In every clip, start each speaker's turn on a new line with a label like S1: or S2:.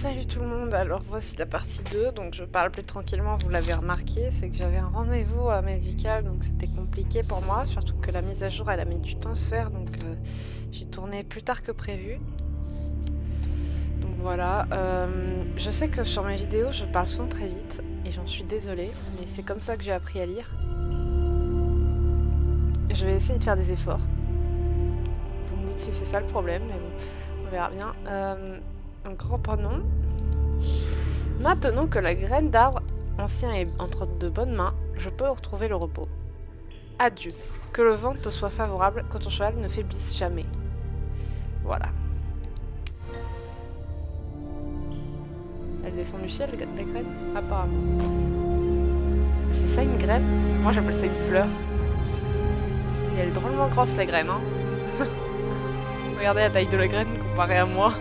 S1: Salut tout le monde, alors voici la partie 2, donc je parle plus tranquillement, vous l'avez remarqué, c'est que j'avais un rendez-vous médical, donc c'était compliqué pour moi, surtout que la mise à jour elle a mis du temps à se faire, donc j'ai tourné plus tard que prévu. Donc voilà, je sais que sur mes vidéos je parle souvent très vite, et j'en suis désolée, mais c'est comme ça que j'ai appris à lire. Je vais essayer de faire des efforts. Vous me dites si c'est ça le problème, mais bon, on verra bien. Donc reprenons. Maintenant que la graine d'arbre ancien est entre de bonnes mains, je peux retrouver le repos. Adieu. Que le vent te soit favorable, que ton cheval ne faiblisse jamais. Voilà. Elle descend du ciel, la graine? Apparemment. C'est ça une graine? Moi j'appelle ça une fleur. Et elle est drôlement grosse la graine, hein. Regardez la taille de la graine comparée à moi.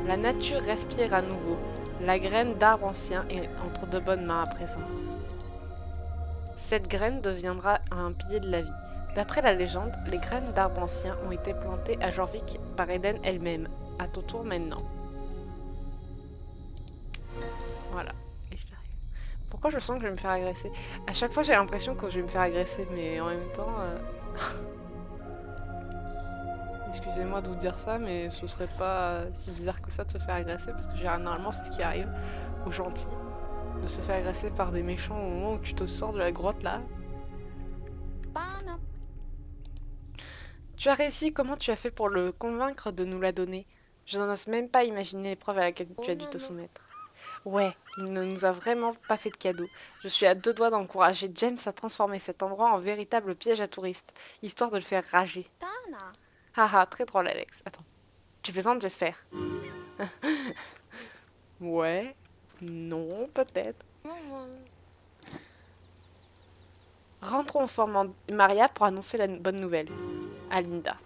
S1: La nature respire à nouveau. La graine d'arbre ancien est entre de bonnes mains à présent. Cette graine deviendra un pilier de la vie. D'après la légende, les graines d'arbres anciens ont été plantées à Jorvik par Eden elle-même. À ton tour maintenant. Voilà. Pourquoi je sens que je vais me faire agresser? À chaque fois j'ai l'impression que je vais me faire agresser, mais en même temps... Excusez-moi de vous dire ça, mais ce serait pas si bizarre que ça de se faire agresser, parce que généralement c'est ce qui arrive aux gentils, de se faire agresser par des méchants au moment où tu te sors de la grotte là. Tu as réussi, comment tu as fait pour le convaincre de nous la donner? Je n'ose même pas imaginer l'épreuve à laquelle tu as dû te soumettre. Ouais, il ne nous a vraiment pas fait de cadeau. Je suis à deux doigts d'encourager James à transformer cet endroit en véritable piège à touristes, histoire de le faire rager. Haha, très drôle Alex. Attends, tu plaisantes j'espère. Ouais, non, peut-être. Rentrons au Fort Maria pour annoncer la bonne nouvelle. À Linda.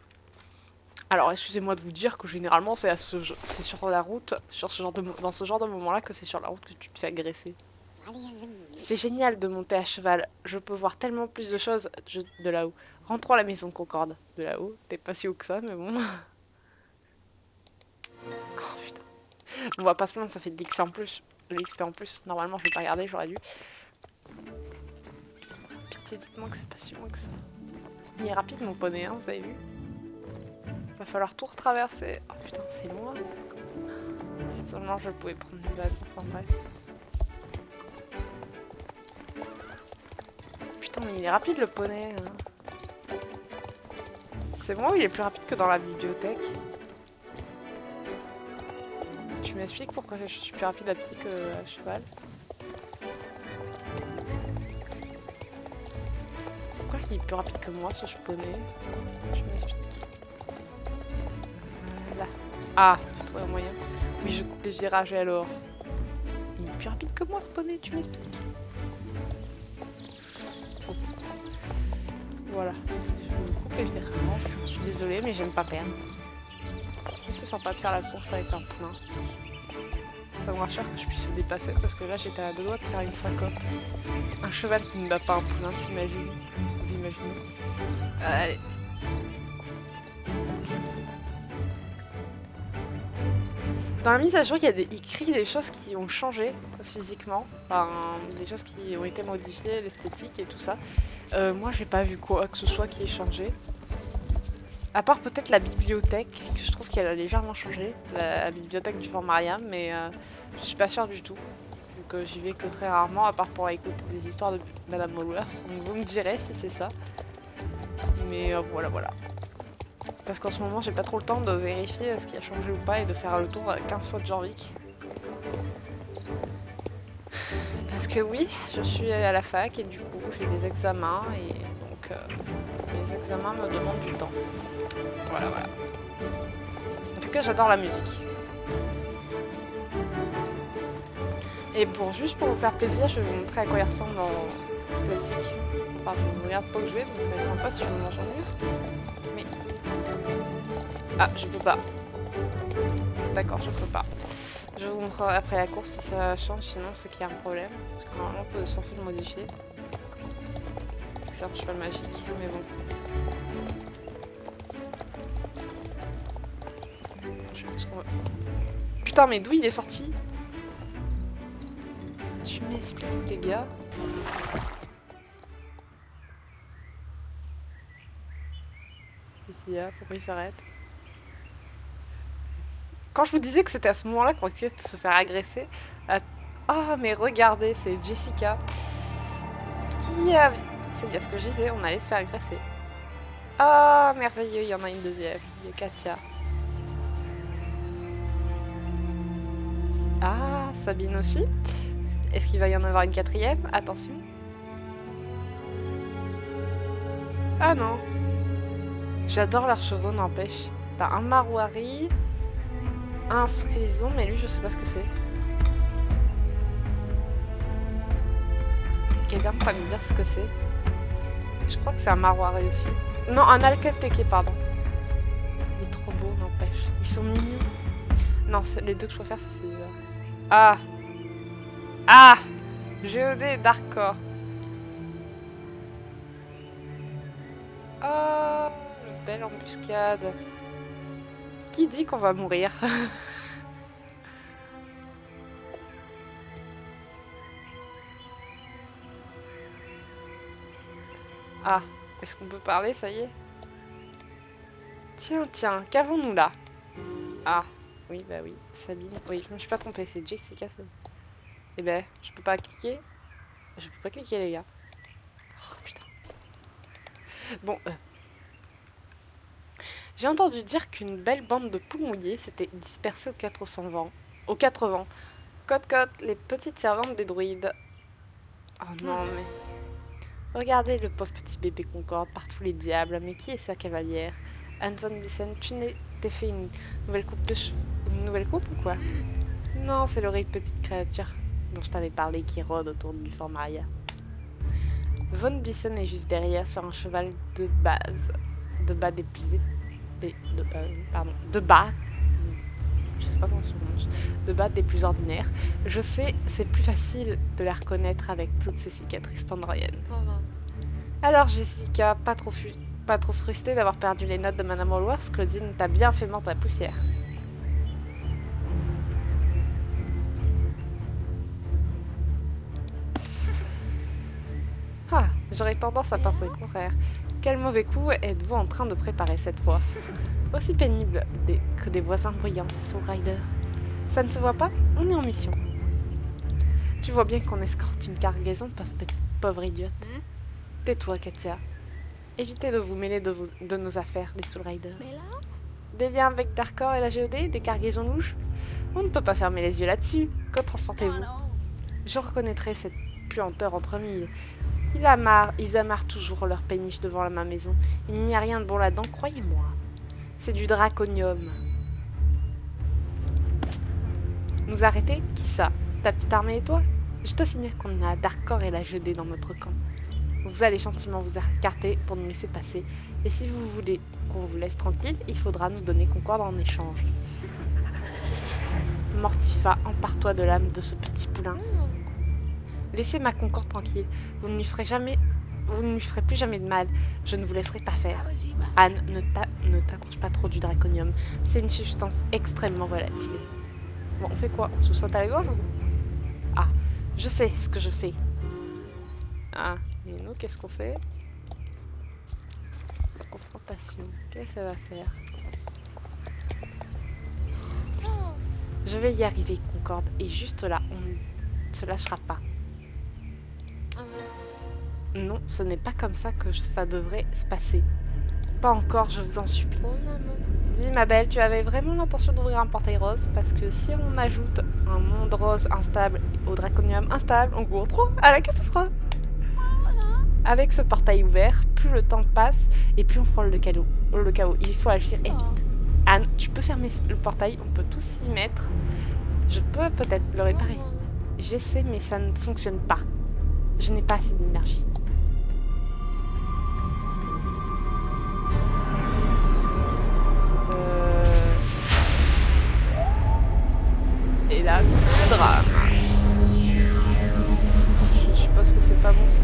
S1: Alors, excusez-moi de vous dire que généralement c'est sur la route, dans ce genre de moment-là que c'est sur la route que tu te fais agresser. C'est génial de monter à cheval. Je peux voir tellement plus de choses de là-haut. Rentrons à la maison Concorde. De là-haut, t'es pas si haut que ça, mais bon. Oh putain. On va pas se plaindre, ça fait de l'XP en plus. De l'XP en plus. Normalement, je vais pas regarder, j'aurais dû. Pitié, dites-moi que c'est pas si loin que ça. Il est rapide mon poney, hein, vous avez vu? Va falloir tout retraverser. Oh putain, c'est loin. Si seulement je pouvais prendre une bague. Enfin bref. Putain, mais il est rapide le poney. Hein. C'est moi ou il est plus rapide que dans la bibliothèque? Tu m'expliques pourquoi je suis plus rapide à pied que à cheval? Pourquoi il est plus rapide que moi ce poney? Je m'explique. Voilà. Ah, j'ai trouvé un moyen. Oui, je coupe les virages et alors. Il est plus rapide que moi ce poney, tu m'expliques? Oh. Voilà. Je coupe les virages. Je suis désolée, mais j'aime pas perdre. C'est sympa de faire la course avec un plein. Ça me rassure que je puisse se dépasser parce que là j'étais à deux doigts de faire une syncope. Un cheval qui ne bat pas un plein, t'imagines? Vous imaginez? Allez. Dans la mise à jour, il crie des choses qui ont changé physiquement. Enfin, des choses qui ont été modifiées, l'esthétique et tout ça. Moi j'ai pas vu quoi que ce soit qui ait changé. À part peut-être la bibliothèque, que je trouve qu'elle a légèrement changé, la bibliothèque du Fort Mariam, mais je suis pas sûre du tout, vu que j'y vais que très rarement, à part pour écouter des histoires de Madame Mowers. Donc vous me direz si c'est ça. Mais voilà. Parce qu'en ce moment, j'ai pas trop le temps de vérifier ce qui a changé ou pas et de faire le tour 15 fois de Jorvik. Parce que oui, je suis à la fac et du coup, j'ai des examens et donc les examens me demandent du temps. Voilà. En tout cas, j'adore la musique. Et juste pour vous faire plaisir, je vais vous montrer à quoi il ressemble en classique. Enfin, je ne regarde pas où je vais, donc ça va être sympa si je me mange en mur. Mais... Ah, je peux pas. D'accord, je peux pas. Je vous montrerai après la course si ça change, sinon c'est qu'il y a un problème. Parce que normalement, on peut censé le modifier. C'est un cheval magique, mais bon. putain, mais d'où il est sorti? Tu m'expliques, les gars? Qu'est-ce qu'il y a? Pourquoi il s'arrête? Quand je vous disais que c'était à ce moment-là qu'on risquait de se faire agresser... Oh, mais regardez, c'est Jessica. Qui a... C'est bien ce que je disais, on allait se faire agresser. Ah, oh, merveilleux, il y en a une deuxième. Il y a Katia. Ah, Sabine aussi. Est-ce qu'il va y en avoir une quatrième? Attention. Ah non. J'adore leurs chevaux, n'empêche. T'as un marouari, un frison, mais lui, je sais pas ce que c'est. Quelqu'un pourrait me dire ce que c'est? Je crois que c'est un marouari aussi. Non, un alcateke, pardon. Il est trop beau, n'empêche. Ils sont mignons. Non, les deux que je préfère, c'est celui-là. Ah! Ah! GOD Darkcore. Oh, une belle embuscade. Qui dit qu'on va mourir? Ah, est-ce qu'on peut parler, ça y est? Tiens, tiens, qu'avons-nous là? Ah, oui, bah oui, Sabine. Oui, je me suis pas trompée, c'est Jessica. Eh ben, je peux pas cliquer. Je peux pas cliquer, les gars. Oh, putain. Bon, j'ai entendu dire qu'une belle bande de poules mouillées s'était dispersée aux 400 vents. Aux 4 vents. Cote-cote, les petites servantes des druides. Oh non, mais... Regardez le pauvre petit bébé Concorde par tous les diables. Mais qui est sa cavalière? Anne von Bissen, tu t'es fait une nouvelle coupe de cheveux? Une nouvelle coupe ou quoi? Non, c'est l'horrible petite créature dont je t'avais parlé qui rôde autour du Fort Maria. Von Bissen est juste derrière sur un cheval de base. De bas des plus... de bas... Je sais pas comment ça se prononce. De bas des plus ordinaires. Je sais, c'est plus facile de la reconnaître avec toutes ces cicatrices pandoriennes. Alors Jessica, pas trop frustrée d'avoir perdu les notes de Madame Hallworth, Claudine t'a bien fait mordre la poussière. Ah, j'aurais tendance à penser le contraire. Quel mauvais coup êtes-vous en train de préparer cette fois? Aussi pénible que des voisins bruyants, ces Soul Riders. Ça ne se voit pas? On est en mission. Tu vois bien qu'on escorte une cargaison, pauvre idiote. Tais-toi, Katia. Évitez de vous mêler de nos affaires, des Soul Riders. Des liens avec Darkcore et la GOD? Des cargaisons louches? On ne peut pas fermer les yeux là-dessus. Que transportez-vous? Je reconnaîtrai cette puanteur entre mille. Ils amarrent toujours leur péniche devant ma maison. Il n'y a rien de bon là-dedans, croyez-moi. C'est du draconium. Nous arrêter? Qui ça? Ta petite armée et toi? Je te signale qu'on a Darkcore et la GOD dans notre camp. Vous allez gentiment vous écarter pour nous laisser passer. Et si vous voulez qu'on vous laisse tranquille, il faudra nous donner Concorde en échange. Mortifa, empare-toi de l'âme de ce petit poulain. Laissez ma Concorde tranquille. Vous ne lui ferez plus jamais de mal. Je ne vous laisserai pas faire. Anne, ne t'approche pas trop du draconium. C'est une substance extrêmement volatile. Bon, on fait quoi? On se saute à la gorge? Ah, je sais ce que je fais. Ah, et nous, qu'est-ce qu'on fait? Confrontation. Qu'est-ce que ça va faire? Je vais y arriver, Concorde. Et juste là, on ne se lâchera pas. Non, ce n'est pas comme ça que ça devrait se passer. Pas encore, je vous en supplie. Dis, ma belle, tu avais vraiment l'intention d'ouvrir un portail rose? Parce que si on ajoute un monde rose instable au draconium instable, on court trop à la catastrophe. Avec ce portail ouvert, plus le temps passe et plus on frôle le chaos. Il faut agir et vite. Anne, tu peux fermer le portail, on peut tous s'y mettre. Je peux peut-être le réparer. J'essaie, mais ça ne fonctionne pas. Je n'ai pas assez d'énergie. Et là, c'est le drame. Je suppose que c'est pas bon signe.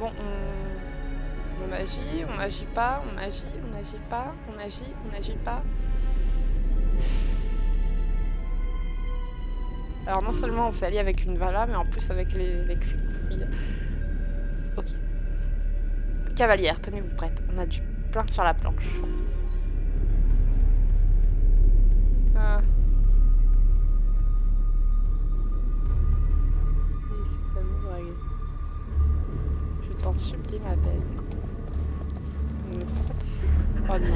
S1: Bon, on agit, on n'agit pas, on agit, on n'agit pas, on agit, on n'agit pas. Alors non seulement on s'est allié avec une Vala, mais en plus avec ses couilles. Ok. Cavalière, tenez-vous prête. On a du plein sur la planche. Ah. Oui, c'est pas bon, drague. Je t'en supplie, ma belle. Oh non,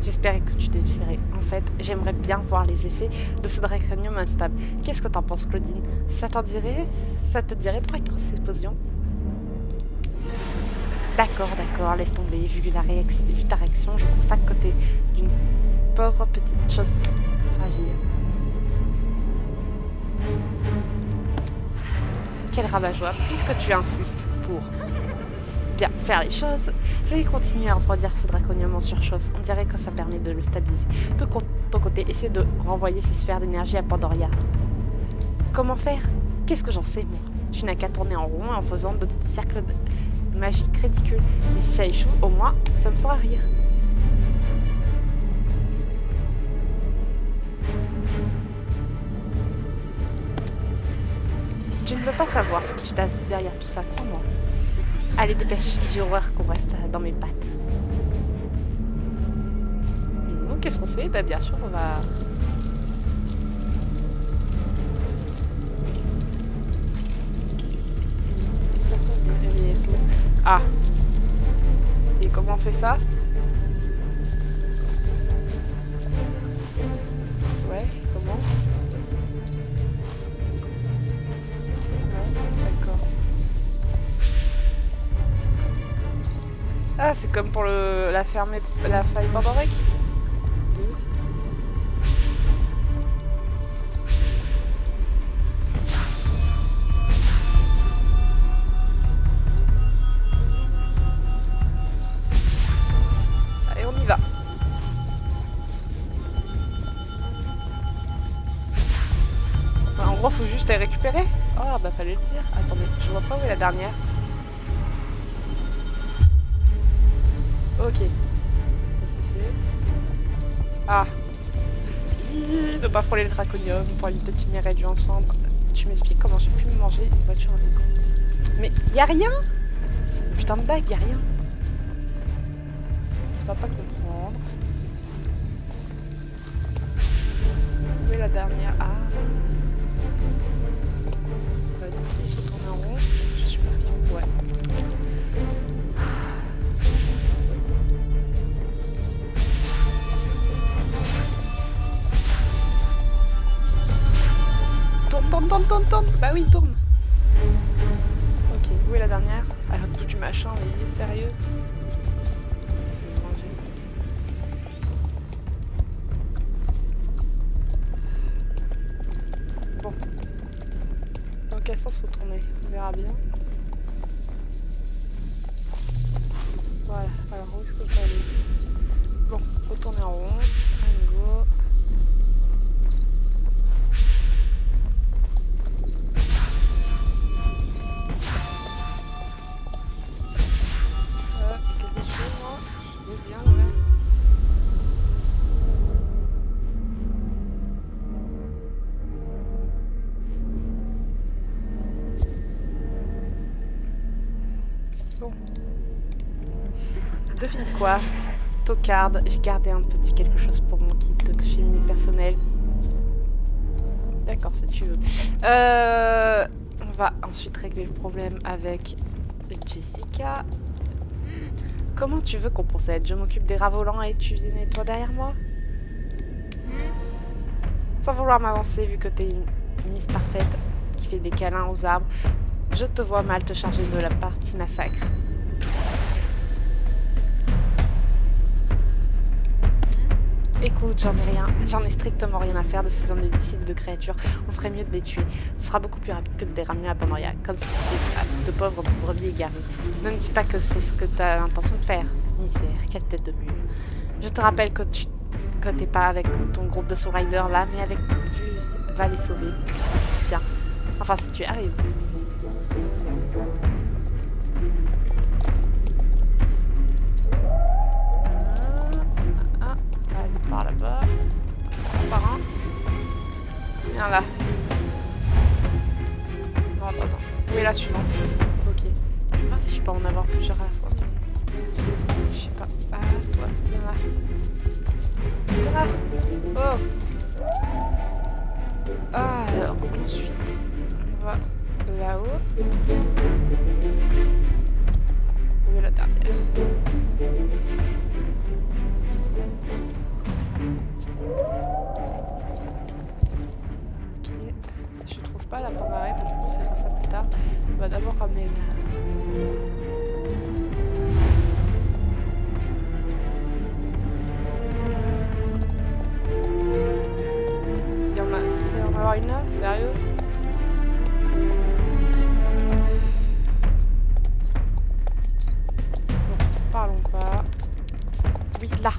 S1: j'espérais que tu défierais. En fait, j'aimerais bien voir les effets de ce draconium instable. Qu'est-ce que t'en penses, Claudine? Ça te dirait 3 grosses explosions? D'accord, laisse tomber. Vu ta réaction, je constate que t'es d'une pauvre petite chose fragile. Quel rabat-joie, puisque tu insistes pour bien faire les choses, je vais continuer à refroidir ce draconium en surchauffe. On dirait que ça permet de le stabiliser. De ton côté, essaie de renvoyer ces sphères d'énergie à Pandoria. Comment faire? Qu'est-ce que j'en sais, moi? Tu n'as qu'à tourner en rond en faisant de petits cercles magiques ridicules. Mais si ça échoue, au moins, ça me fera rire. Je ne veux pas savoir ce qui se passe derrière tout ça, crois-moi. Allez, dépêche, j'ai horreur qu'on reste dans mes pattes. Et nous, qu'est-ce qu'on fait? Bah, bien sûr, on va... Ah. Et comment on fait ça? Ouais, comment? Ah, c'est comme pour la faille Pandorek. Allez, on y va. Enfin, en gros, faut juste les récupérer. Oh, bah fallait le dire. Attendez, je vois pas où est la dernière. Ok. Ça c'est fait. Ah. Ne pas frôler le draconium pour éviter de finir réduit ensemble. Tu m'expliques comment j'ai pu me manger une voiture en écho. Mais y'a rien. C'est une putain de blague, y'a rien. On va pas comprendre. Où est la dernière? Ah. Vas-y, il faut tourner en rond. Je suppose qu'il faut... Ouais. Tourne. Bah oui, tourne. Ok, où est la dernière? À l'autre bout du machin, mais il est sérieux? C'est mangé. Bon. Dans quel sens faut tourner? On verra bien. Voilà, alors où est-ce que je vais aller? Bon, faut tourner en rond. À nouveau. Devine quoi? Tocarde, j'ai gardé un petit quelque chose pour mon kit de chimie personnelle. D'accord, si tu veux. On va ensuite régler le problème avec Jessica. Comment tu veux qu'on procède? Je m'occupe des rats volants et tu nettoies derrière moi? Sans vouloir m'avancer, vu que t'es une Miss parfaite qui fait des câlins aux arbres, je te vois mal te charger de la partie massacre. Écoute, j'en ai strictement rien à faire de ces homicides de créatures. On ferait mieux de les tuer. Ce sera beaucoup plus rapide que de les ramener à Pandoria, comme si c'était de pauvres brebis égarées. Ne me dis pas que c'est ce que tu as l'intention de faire. Misère, quelle tête de mule. Je te rappelle que t'es pas avec ton groupe de Soul Rider là, mais avec va les sauver, puisque tu tiens. Enfin, si tu y arrives. Viens là. Non, attends. Où est la suivante? Ok. Je vais voir si je peux en avoir plusieurs à la fois. Je sais pas. Ah, toi, viens là. Viens là. Oh. Ah, alors, ensuite, on va là-haut. Où est la dernière? Ok. Je trouve pas la forme arrêt, mais je préfère ça plus tard. On va d'abord ramener il y en a, c'est en avoir une là? Sérieux? Bon, parlons pas. Oui, là.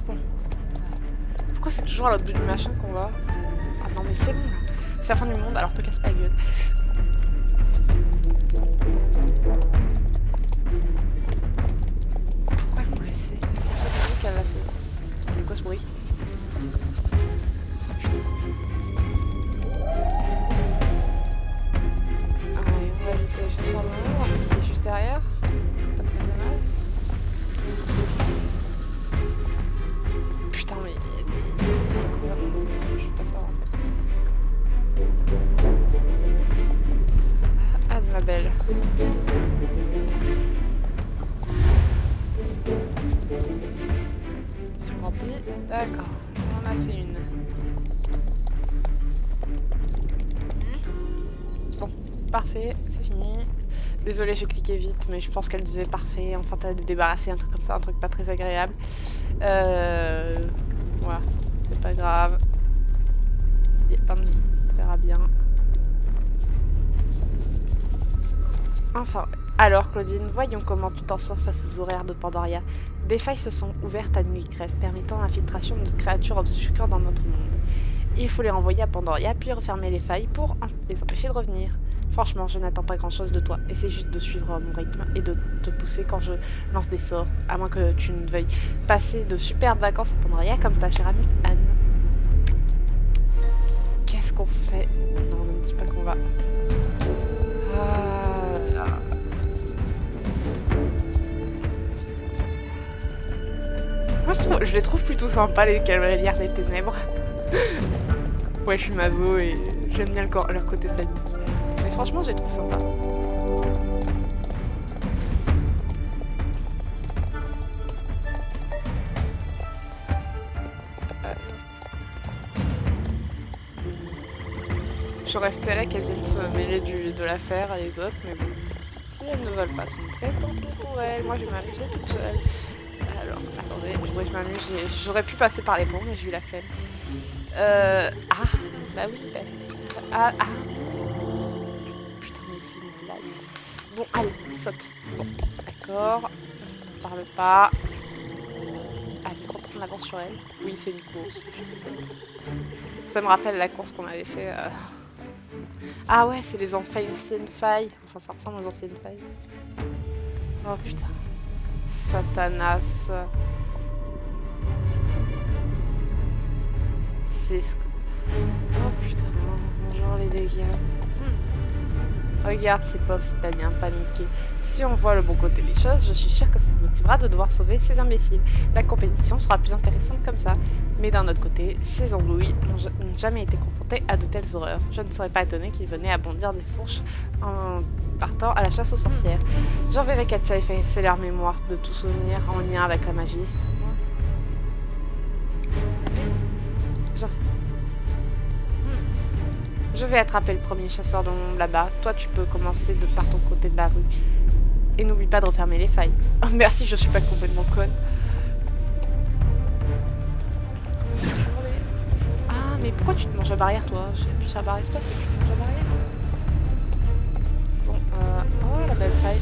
S1: Bon. Pourquoi c'est toujours à l'autre bout du machin qu'on va? Ah non mais c'est bon là. C'est la fin du monde, alors te casse pas la gueule. Pourquoi ils m'ont laissé? Qu'elle l'a fait. C'était quoi ce bruit? Allez, on va éviter les chasseurs de mort qui est juste derrière. Pas très aimable. Putain, mais il y a des petits couverts dans les autres, je sais pas ça en fait. Ah, ma belle. C'est rempli. D'accord, on en a fait une. Bon, parfait, c'est fini. Désolée, j'ai cliqué vite, mais je pense qu'elle disait parfait. Enfin, t'as débarrassé un truc comme ça, un truc pas très agréable. Voilà, c'est pas grave. Il y a plein de vie, on verra bien. Enfin, alors Claudine, voyons comment tout en sort face aux horaires de Pandoria. Des failles se sont ouvertes à Nuit-Crest, permettant l'infiltration de créatures obscures dans notre monde. Il faut les renvoyer à Pandoria, puis refermer les failles pour les empêcher de revenir. Franchement, je n'attends pas grand-chose de toi. Essaie juste de suivre mon rythme et de te pousser quand je lance des sorts, à moins que tu ne veuilles passer de superbes vacances à Pandoria comme ta chère amie Anne. Qu'est-ce qu'on fait? Non, ne me dis pas qu'on va... Moi, je les trouve plutôt sympas, les cavalières des ténèbres. Ouais, je suis maso et j'aime bien leur côté sadique. Mais franchement, je les trouve sympas. J'aurais espéré qu'elles viennent se mêler de l'affaire à les autres, mais bon. Si elles ne veulent pas se montrer, tant pis pour elles. Moi, je vais m'amuser toute seule. Alors, attendez, je m'amuse. J'aurais pu passer par les ponts, mais j'ai eu la flemme. Ah, bah oui. Ah. Putain, mais c'est une blague. Bon, allez, saute. Bon, d'accord. On ne parle pas. Allez, reprendre l'avance sur elle. Oui, c'est une course, je sais. Ça me rappelle la course qu'on avait fait. Ah ouais, c'est les anciennes failles. Enfin, ça ressemble aux anciennes failles. Oh putain. Satanas. C'est ce que... Oh putain, bonjour les dégâts. Regarde ces pauvres citadins paniqués. Si on voit le bon côté des choses, je suis sûre que ça nous motivera de devoir sauver ces imbéciles. La compétition sera plus intéressante comme ça. Mais d'un autre côté, ces andouilles n'ont jamais été confrontés à de telles horreurs. Je ne serais pas étonnée qu'ils venaient à bondir des fourches en partant à la chasse aux sorcières. J'enverrai Katia effacer leur mémoire de tout souvenir en lien avec la magie. Je vais attraper le premier chasseur de l'ombre là-bas. Toi, tu peux commencer par ton côté de la rue. Et n'oublie pas de refermer les failles. Oh, merci, je suis pas complètement conne. Ah, mais pourquoi tu te manges la barrière, toi? Je sais plus si la barrière se passe et tu te manges la barrière. Bon, oh, la belle faille.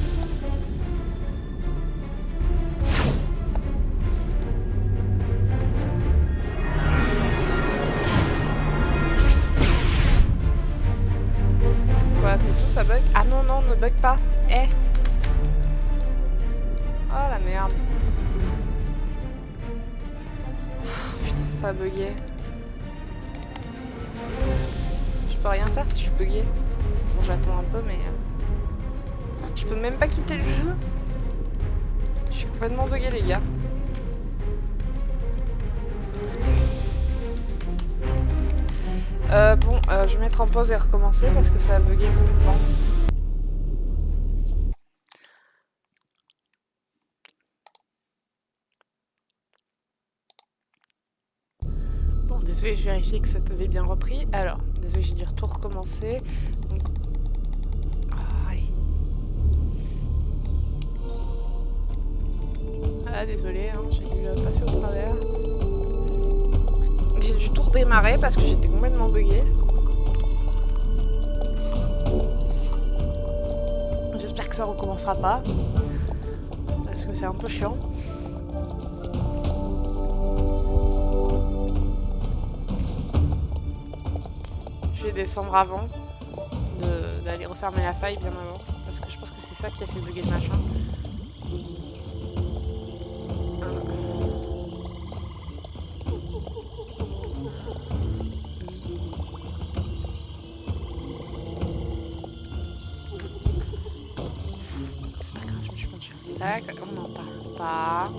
S1: bug pas. Eh. Oh la merde. Oh, putain, ça a bugué. Je peux rien faire si je suis bugué. Bon, j'attends un peu, mais... Je peux même pas quitter le jeu. Je suis complètement bugué, les gars. Bon, je vais mettre en pause et recommencer parce que ça a bugué complètement. Bon, désolé, je vérifie que ça t'avait bien repris. Alors, désolé, j'ai dû tout recommencer. Donc... Oh, allez. Ah, désolé, hein, j'ai dû passer au travers. J'ai dû tout redémarrer parce que j'étais complètement buguée. J'espère que ça recommencera pas. Parce que c'est un peu chiant. Je vais descendre avant d'aller refermer la faille bien avant. Parce que je pense que c'est ça qui a fait bugger le machin. C'est pas grave, je me suis penchée comme ça, on n'en parle pas.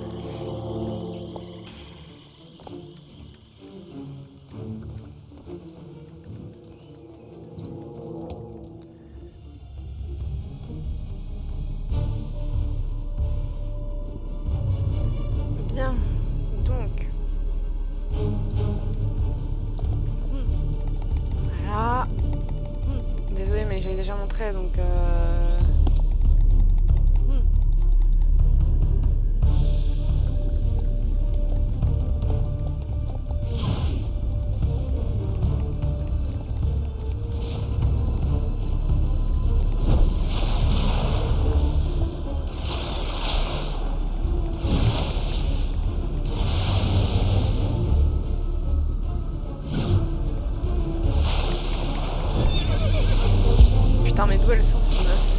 S1: Bien, donc... Voilà. Désolée, mais j'ai déjà montré, donc... Putain, mais d'où elle sort cette meuf?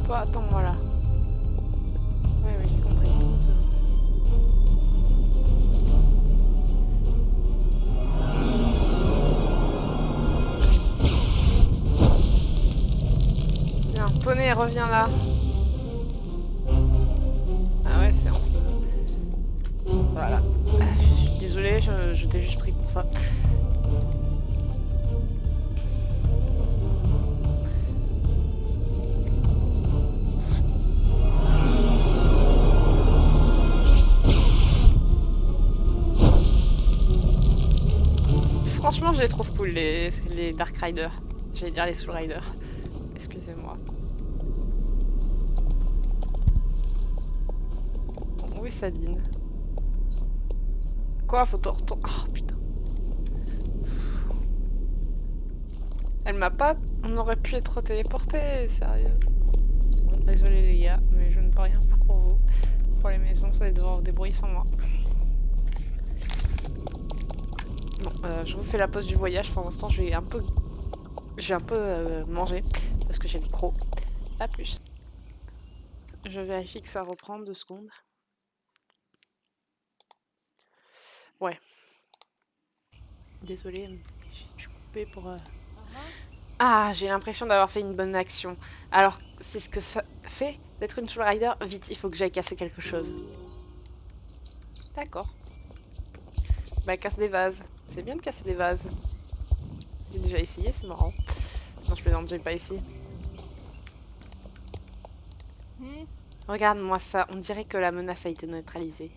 S1: Toi, attends-moi là. Oui, oui, j'ai compris. 30 secondes. Viens, poney, reviens là. Ah ouais, c'est un peu... Voilà. Je suis désolée, je t'ai juste pris pour ça. Franchement, je les trouve cool, les Dark Riders. J'allais dire les Soul Riders. Excusez-moi. Oui, Sabine. Quoi, faut te retourner. Oh putain. Elle m'a pas... On aurait pu être téléporté, sérieux. Bon, désolé les gars, mais je ne peux rien faire pour vous. Pour les maisons, vous allez devoir vous débrouiller sans moi. Bon, je vous fais la pause du voyage. Pour l'instant, je vais un peu manger parce que j'ai le croc. A plus. Je vérifie que ça reprend 2 secondes. Ouais. Désolée, j'ai dû couper pour... Ah, j'ai l'impression d'avoir fait une bonne action. Alors, c'est ce que ça fait d'être une Soul Rider. Vite, il faut que j'aille casser quelque chose. D'accord. Bah, casse des vases. C'est bien de casser des vases. J'ai déjà essayé, c'est marrant. Non, je plaisante, j'ai pas essayé. Regarde-moi ça, on dirait que la menace a été neutralisée.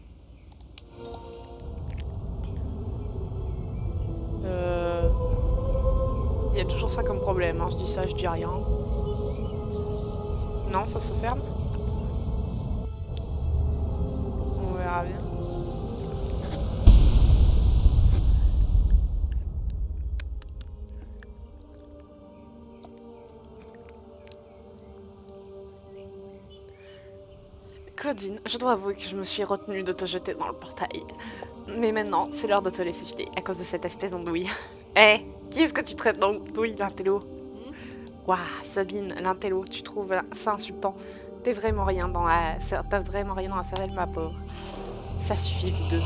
S1: Il y a toujours ça comme problème, hein. Je dis ça, je dis rien. Non, ça se ferme. On verra bien. Claudine, je dois avouer que je me suis retenue de te jeter dans le portail. Mais maintenant, c'est l'heure de te laisser filer à cause de cette espèce d'andouille. Eh, qui est-ce que tu traites d'andouille, l'intello? Ouah, Sabine, l'intello, tu trouves ça insultant? T'as vraiment rien dans la cervelle, ma pauvre. Ça suffit, vous deux.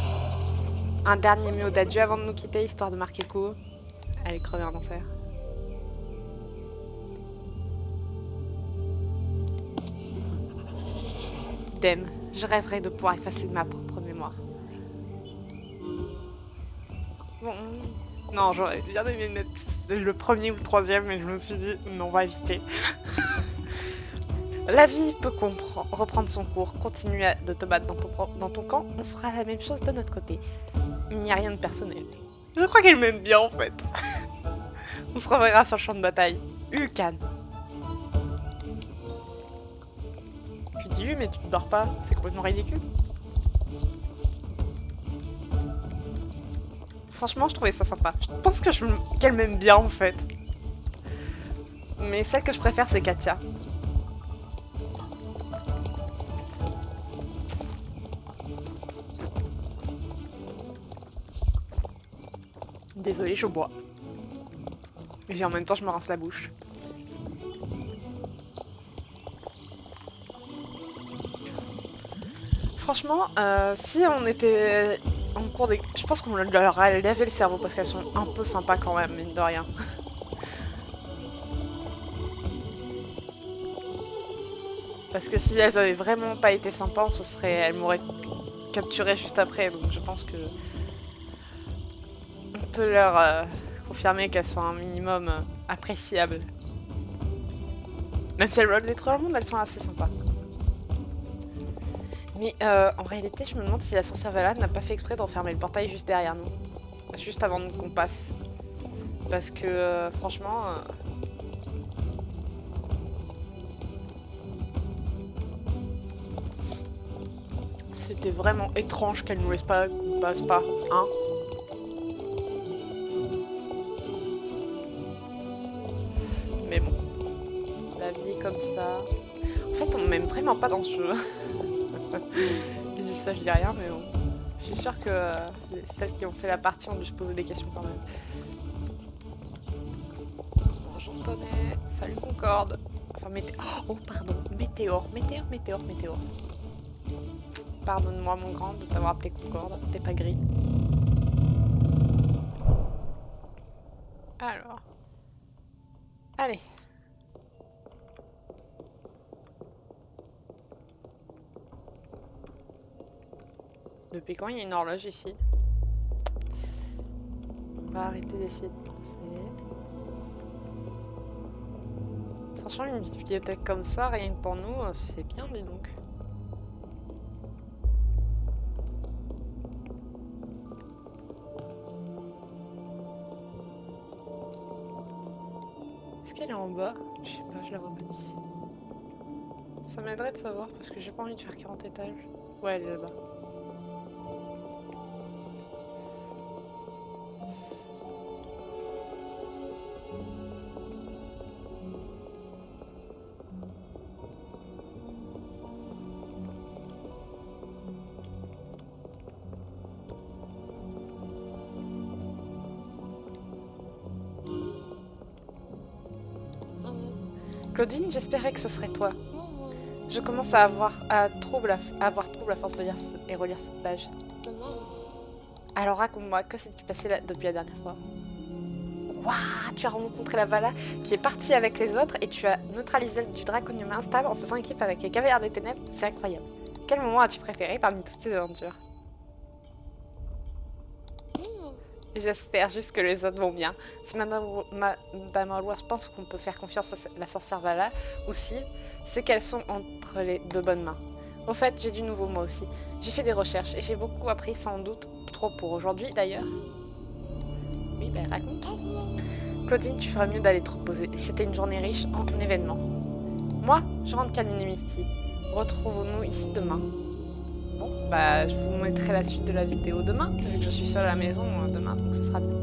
S1: Un dernier mot d'adieu avant de nous quitter, histoire de marquer le coup. Allez, crever en enfer. Dem, je rêverais de pouvoir effacer de ma propre mémoire. Bon, non, j'aurais bien aimé mettre le premier ou le troisième, mais je me suis dit, non, on va éviter. La vie peut reprendre son cours, continue de te battre dans ton camp, on fera la même chose de notre côté. Il n'y a rien de personnel. Je crois qu'elle m'aime bien en fait. On se reverra sur le champ de bataille. Ucan. Tu dis mais tu ne dors pas, c'est complètement ridicule. Franchement, je trouvais ça sympa. Je pense qu'elle m'aime bien en fait. Mais celle que je préfère, c'est Katia. Désolée, je bois. Et en même temps, je me rince la bouche. Franchement, si on était en cours des... Je pense qu'on leur a lavé le cerveau parce qu'elles sont un peu sympas quand même, mine de rien. Parce que si elles avaient vraiment pas été sympas, elles m'auraient capturé juste après, donc je pense que... On peut leur confirmer qu'elles sont un minimum appréciables. Même si elles veulent détruire le monde, elles sont assez sympas. Mais en réalité, je me demande si la sorcière Valade n'a pas fait exprès de refermer le portail juste derrière nous. Juste avant qu'on passe. Parce que franchement... C'était vraiment étrange qu'elle nous laisse pas qu'on passe pas, hein. Mais bon. La vie est comme ça. En fait, on m'aime vraiment pas dans ce jeu. Je dis ça, je dis rien, mais bon. Je suis sûre que celles qui ont fait la partie ont dû se poser des questions quand même. Bonjour Poney, salut Concorde. Enfin, oh, pardon, Météore. Pardonne-moi, mon grand, de t'avoir appelé Concorde. T'es pas gris. Alors. Allez. Depuis quand il y a une horloge ici? On va arrêter d'essayer de penser. Franchement, une bibliothèque comme ça, rien que pour nous, c'est bien, dis donc. Est-ce qu'elle est en bas? Je sais pas, je la vois pas d'ici. Ça m'aiderait de savoir parce que j'ai pas envie de faire 40 étages. Ouais, elle est là-bas. Claudine, j'espérais que ce serait toi. Je commence à avoir trouble à force de lire et relire cette page. Alors raconte-moi, que s'est-tu passé depuis la dernière fois? Waouh, tu as rencontré la Vala qui est partie avec les autres et tu as neutralisé du draconium instable en faisant équipe avec les cavaliers des ténèbres. C'est incroyable. Quel moment as-tu préféré parmi toutes ces aventures? J'espère juste que les autres vont bien. Si Madame Hallworth pense qu'on peut faire confiance à la sorcière Vala, aussi, c'est qu'elles sont entre les deux bonnes mains. Au fait, j'ai du nouveau moi aussi. J'ai fait des recherches et j'ai beaucoup appris, sans doute trop pour aujourd'hui d'ailleurs. Oui, ben raconte. Claudine, tu ferais mieux d'aller te reposer. C'était une journée riche en événements. Moi, je rentre câliner Misty. Retrouvons-nous ici demain. Bon, bah je vous mettrai la suite de la vidéo demain, vu que je suis seule à la maison demain, donc ce sera bien.